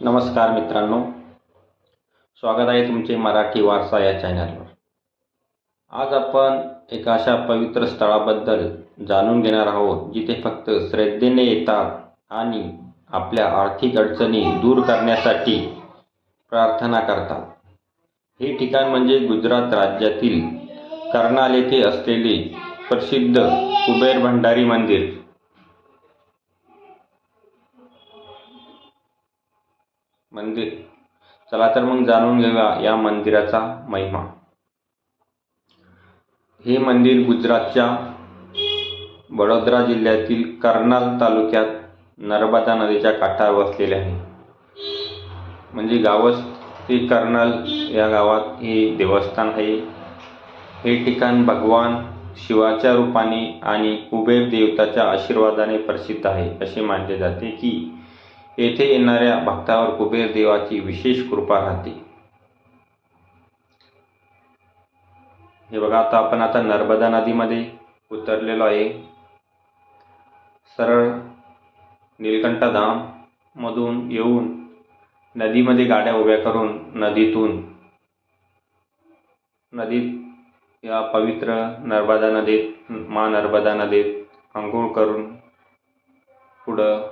नमस्कार मित्रांनो, स्वागत आहे तुमचे मराठी वारसा या चॅनलवर. आज आपण एका अशा पवित्र स्थळाबद्दल जाणून घेणार आहोत जिथे फक्त श्रद्धेने येतात आणि आपल्या आर्थिक अडचणी दूर करण्यासाठी प्रार्थना करतात. हे ठिकाण म्हणजे गुजरात राज्यातील कर्नाल येथे असलेले प्रसिद्ध कुबेर भंडारी मंदिर. चला तर मग जाणून घेऊया या मंदिराचा महिमा. हे मंदिर गुजरातच्या वडोदरा जिल्ह्यातील कर्नाल तालुक्यात नर्मदा नदीच्या काठावर वसलेले आहे. म्हणजे गावच ते कर्नाल या गावात हे देवस्थान आहे. हे ठिकाण भगवान शिवाच्या रूपाने आणि कुबेर देवताच्या आशीर्वादाने प्रसिद्ध आहे. असे मानले जाते की येथे येणाऱ्या भक्तावर कुबेर देवाची विशेष कृपा राहते. हे बघा, आपण आता नर्मदा नदीमध्ये उतरलेलो आहे. सरळ नीलकंठ धाम मधून येऊन नदीमध्ये गाड्या उभ्या करून नदीत या पवित्र नर्मदा नदीत अंघोळ करून पुढं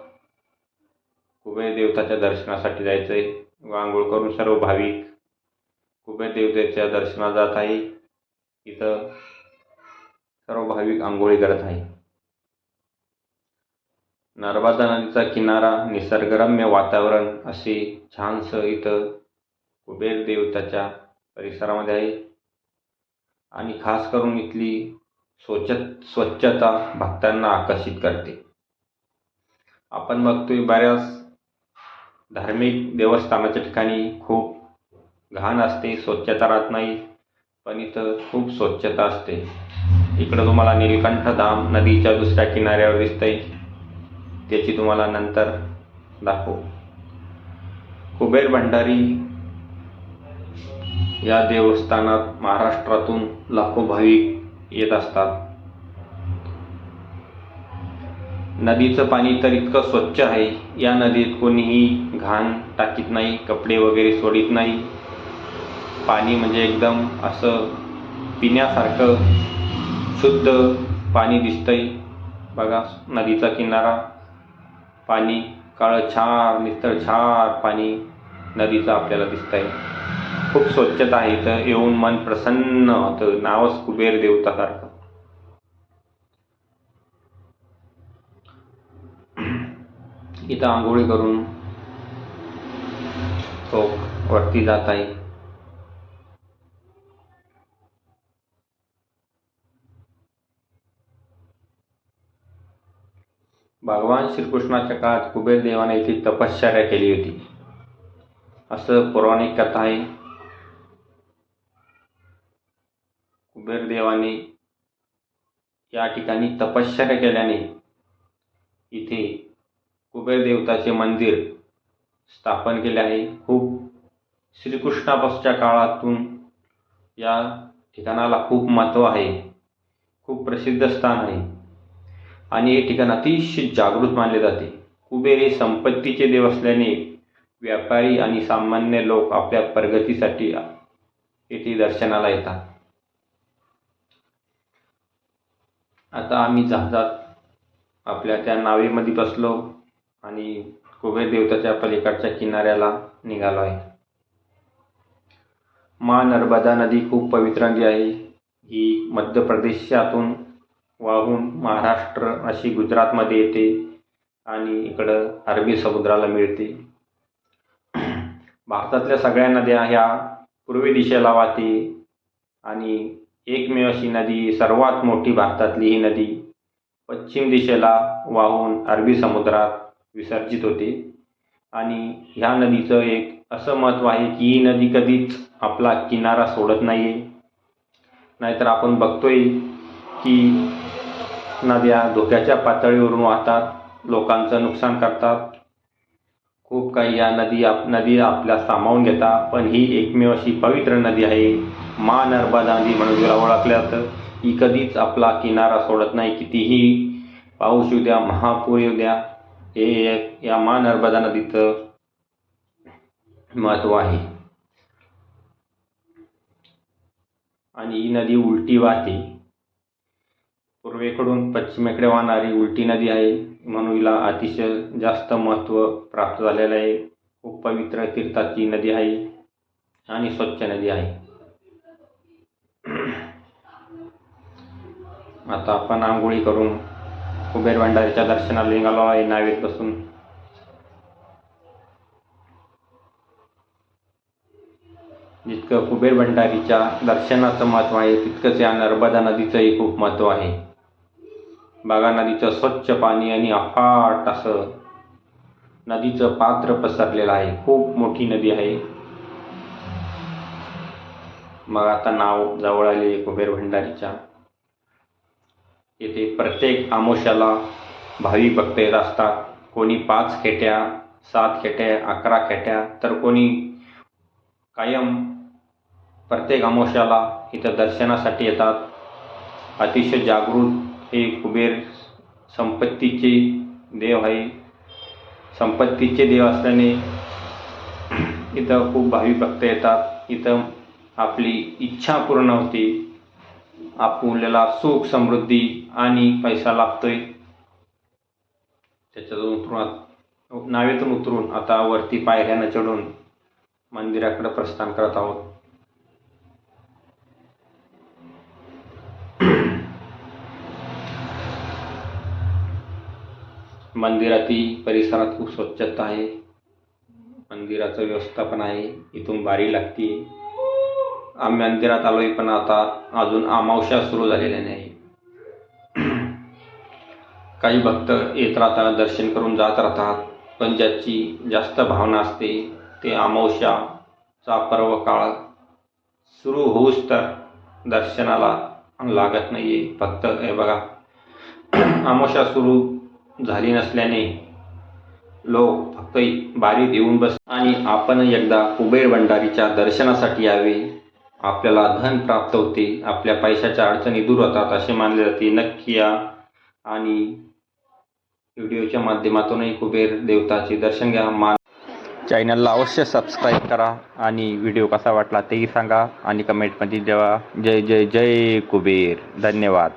कुबेर देवताच्या दर्शनासाठी जायचंय. आंघोळ करून सर्व भाविक कुबेर देवतेच्या दर्शनाला जात आहे. इथं सर्व भाविक आंघोळी करत आहे. नर्मदा नदीचा किनारा, निसर्गरम्य वातावरण असे छानसं इथं कुबेर देवताच्या परिसरामध्ये आहे. आणि खास करून इथली स्वच्छता भक्तांना आकर्षित करते. आपण बघतोय बऱ्याच धार्मिक देवस्थानाच्या ठिकाणी खूप घाण असते, स्वच्छता राहत नाही. पण इथं खूप स्वच्छता असते. इकडं तुम्हाला नीलकंठ धाम नदीच्या दुसऱ्या किनाऱ्यावर दिसतंय. त्याची तुम्हाला नंतर दाखवू. कुबेर भंडारी या देवस्थानात महाराष्ट्रातून लाखो भाविक येत असतात. नदीचं पाणी तर इतकं स्वच्छ आहे. या नदीत कोणीही घाण टाकीत नाही, कपडे वगैरे सोडित नाही. पाणी म्हणजे एकदम असं पिण्यासारखं शुद्ध पाणी दिसतंय. बघा, नदीचा किनारा, पाणी काळं छार, नितळ छार पाणी नदीचं आपल्याला दिसतंय. खूप स्वच्छता आहे. इथं येऊन मन प्रसन्न होतं. नावच कुबेर देवतासारखं. इथं आंघोळी करून तो वरती जात आहे. भगवान श्रीकृष्णाच्या काळात कुबेर देवाने इथे तपश्चर्या केली होती, असं पौराणिक कथा आहे. कुबेर देवाने या ठिकाणी तपश्चर्या केल्याने इथे कुबेर देवताचे मंदिर स्थापन केले आहे. खूप श्रीकृष्णापासूनच्या काळातून या ठिकाणाला खूप महत्त्व आहे. खूप प्रसिद्ध स्थान आहे आणि हे ठिकाण अतिशय जागृत मानले जाते. कुबेर हे संपत्तीचे देव असल्याने व्यापारी आणि सामान्य लोक आपल्या प्रगतीसाठी येथे दर्शनाला येतात. आता आम्ही जहाजात आपल्या त्या नावेमध्ये बसलो आणि कुबेर देवताच्या पलीकडच्या किनाऱ्याला निघालो आहे. नर्मदा नदी खूप पवित्र नदी आहे. ही मध्य प्रदेशातून वाहून महाराष्ट्र अशी गुजरातमध्ये येते आणि इकडं अरबी समुद्राला मिळते. भारतातल्या सगळ्या नद्या ह्या पूर्वी दिशेला वाहते आणि एकमेव अशी नदी, सर्वात मोठी भारतातली ही नदी, पश्चिम दिशेला वाहून अरबी समुद्रात विसर्जित होते. आणि ह्या नदीचं एक असं महत्त्व आहे की ही नदी कधीच आपला किनारा सोडत नाही आहे. नाहीतर आपण बघतोय की नद्या धोक्याच्या पातळीवरून वाहतात, लोकांचं नुकसान करतात. खूप काही या नदी आपल्या सामावून घेतात. पण ही एकमेव अशी पवित्र नदी आहे, नर्मदा नदी म्हणून तिला ओळखलं जातं. ही कधीच आपला किनारा सोडत नाही. कितीही पाऊस येऊ द्या, महापूर येऊ द्या, हे या नर्मदा नदीचं महत्त्व आहे. आणि ही नदी उलटी वाहते. पूर्वेकडून पश्चिमेकडे वाहणारी उलटी नदी आहे, म्हणून हिला अतिशय जास्त महत्त्व प्राप्त झालेलं आहे. खूप पवित्र तीर्थाची नदी आहे आणि स्वच्छ नदी आहे. आता आपण आंघोळी करून कुबेर भंडारीच्या दर्शनाला निघालो आहे नावेत बसून. जितकं कुबेर भंडारीच्या दर्शनाचं महत्त्व आहे, तितकंच या नर्मदा नदीचंही खूप महत्त्व आहे. बघा, नदीचं स्वच्छ पाणी आणि अफाट असं नदीचं पात्र पसरलेलं आहे. खूप मोठी नदी आहे. मग आता नाव जवळ आले कुबेर भंडारीच्या. येथे प्रत्येक आमोशाला भाविक भक्त येत असतात. कोणी 5 खेट्या, 7 खेट्या, 11 खेट्या, तर कोणी कायम प्रत्येक आमोशाला इथं दर्शनासाठी येतात. अतिशय जागृत हे कुबेर संपत्तीचे देव आहे. संपत्तीचे देव असल्याने इथं खूप भाविक भक्त येतात. इथं आपली इच्छा पूर्ण होते. आपल्याला सुख, समृद्धी आणि पैसा लाभतोय. त्याच्यातून नावेतून उतरून आता वरती पायऱ्यानं चढून मंदिराकडे प्रस्थान करत आहोत. मंदिरातील परिसरात खूप स्वच्छता आहे. मंदिराचं व्यवस्थापन आहे. इथून बारी लागते. आम्ही मंदिरात आलोय, पण आता अजून अमावस्या सुरू झालेल्या नाही. काही भक्त येत राहतात, दर्शन करून जात राहतात. पण ज्याची जास्त भावना असते ते अमावस्याचा पर्व काळ सुरू होऊस तर दर्शनाला लागत नाहीये. फक्त हे बघा, अमावस्या सुरू झाली नसल्याने लोक फक्त बारीत येऊन बस. आणि आपण एकदा कुबेर भंडारीच्या दर्शनासाठी यावे. आपल्याला धन प्राप्त होते, आपल्या पैशाच्या अडचणी दूर होतात असे मानले जाते. नक्की या आणि व्हिडिओच्या माध्यमातूनही कुबेर देवताचे दर्शन घ्या. चॅनलला अवश्य सबस्क्राईब करा आणि व्हिडिओ कसा वाटला तेही सांगा आणि कमेंटमध्ये द्या. जय जय जय कुबेर. धन्यवाद.